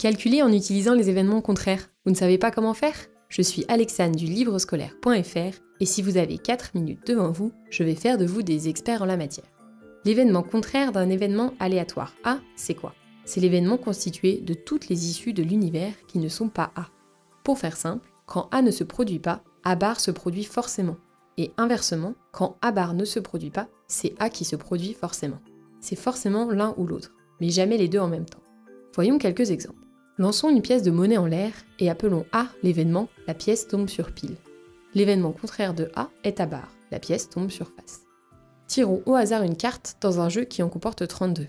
Calculer en utilisant les événements contraires. Vous ne savez pas comment faire? Je suis Alexandre du livrescolaire.fr et si vous avez 4 minutes devant vous, je vais faire de vous des experts en la matière. L'événement contraire d'un événement aléatoire A, c'est quoi? C'est l'événement constitué de toutes les issues de l'univers qui ne sont pas A. Pour faire simple, quand A ne se produit pas, A bar se produit forcément. Et inversement, quand A bar ne se produit pas, c'est A qui se produit forcément. C'est forcément l'un ou l'autre, mais jamais les deux en même temps. Voyons quelques exemples. Lançons une pièce de monnaie en l'air et appelons A l'événement, la pièce tombe sur pile. L'événement contraire de A est A bar, la pièce tombe sur face. Tirons au hasard une carte dans un jeu qui en comporte 32.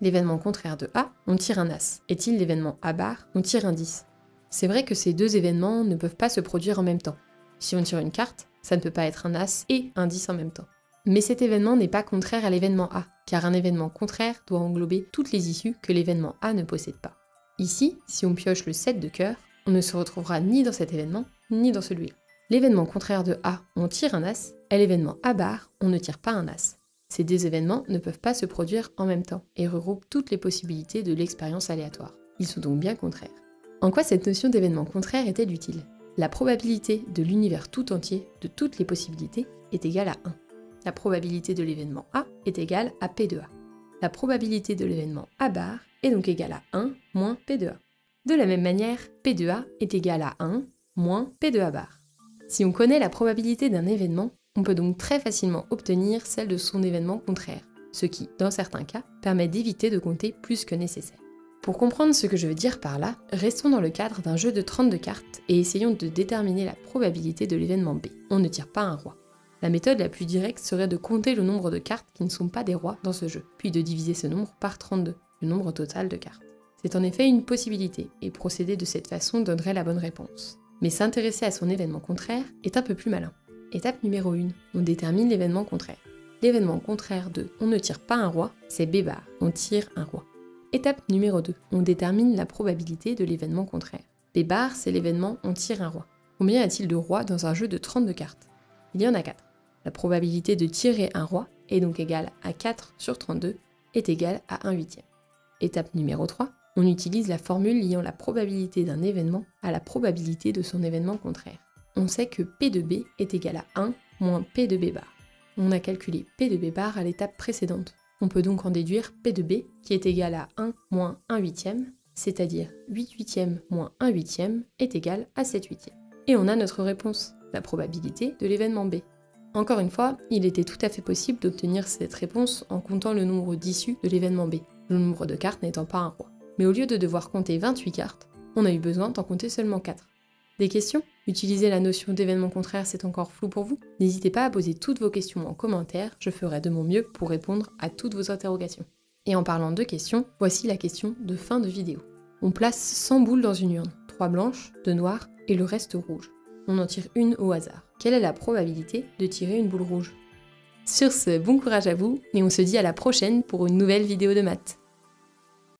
L'événement contraire de A, on tire un As. Est-il l'événement A bar, on tire un 10. C'est vrai que ces deux événements ne peuvent pas se produire en même temps. Si on tire une carte, ça ne peut pas être un As et un 10 en même temps. Mais cet événement n'est pas contraire à l'événement A, car un événement contraire doit englober toutes les issues que l'événement A ne possède pas. Ici, si on pioche le 7 de cœur, on ne se retrouvera ni dans cet événement, ni dans celui-là. L'événement contraire de A, on tire un As, et l'événement A bar, on ne tire pas un As. Ces deux événements ne peuvent pas se produire en même temps, et regroupent toutes les possibilités de l'expérience aléatoire. Ils sont donc bien contraires. En quoi cette notion d'événement contraire est-elle utile? La probabilité de l'univers tout entier, de toutes les possibilités, est égale à 1. La probabilité de l'événement A est égale à P de A. La probabilité de l'événement A bar est donc égale à 1 moins P de A. De la même manière, P de A est égal à 1 moins P de A bar. Si on connaît la probabilité d'un événement, on peut donc très facilement obtenir celle de son événement contraire, ce qui, dans certains cas, permet d'éviter de compter plus que nécessaire. Pour comprendre ce que je veux dire par là, restons dans le cadre d'un jeu de 32 cartes et essayons de déterminer la probabilité de l'événement B. On ne tire pas un roi. La méthode la plus directe serait de compter le nombre de cartes qui ne sont pas des rois dans ce jeu, puis de diviser ce nombre par 32, le nombre total de cartes. C'est en effet une possibilité, et procéder de cette façon donnerait la bonne réponse. Mais s'intéresser à son événement contraire est un peu plus malin. Étape numéro 1, on détermine l'événement contraire. L'événement contraire de « on ne tire pas un roi », c'est B bar, on tire un roi. Étape numéro 2, on détermine la probabilité de l'événement contraire. B bar, c'est l'événement « on tire un roi ». Combien y a-t-il de rois dans un jeu de 32 cartes? Il y en a 4. La probabilité de tirer un roi est donc égale à 4 sur 32, est égale à 1/8. Étape numéro 3, on utilise la formule liant la probabilité d'un événement à la probabilité de son événement contraire. On sait que P de B est égal à 1 moins P de B bar. On a calculé P de B bar à l'étape précédente. On peut donc en déduire P de B qui est égal à 1 moins 1/8, c'est-à-dire 8/8 moins 1/8 est égal à 7/8. Et on a notre réponse, la probabilité de l'événement B. Encore une fois, il était tout à fait possible d'obtenir cette réponse en comptant le nombre d'issues de l'événement B, le nombre de cartes n'étant pas un roi. Mais au lieu de devoir compter 28 cartes, on a eu besoin d'en compter seulement 4. Des questions? Utiliser la notion d'événement contraire, c'est encore flou pour vous? N'hésitez pas à poser toutes vos questions en commentaire, je ferai de mon mieux pour répondre à toutes vos interrogations. Et en parlant de questions, voici la question de fin de vidéo. On place 100 boules dans une urne, 3 blanches, 2 noires et le reste rouge. On en tire une au hasard. Quelle est la probabilité de tirer une boule rouge? Sur ce, bon courage à vous et on se dit à la prochaine pour une nouvelle vidéo de maths.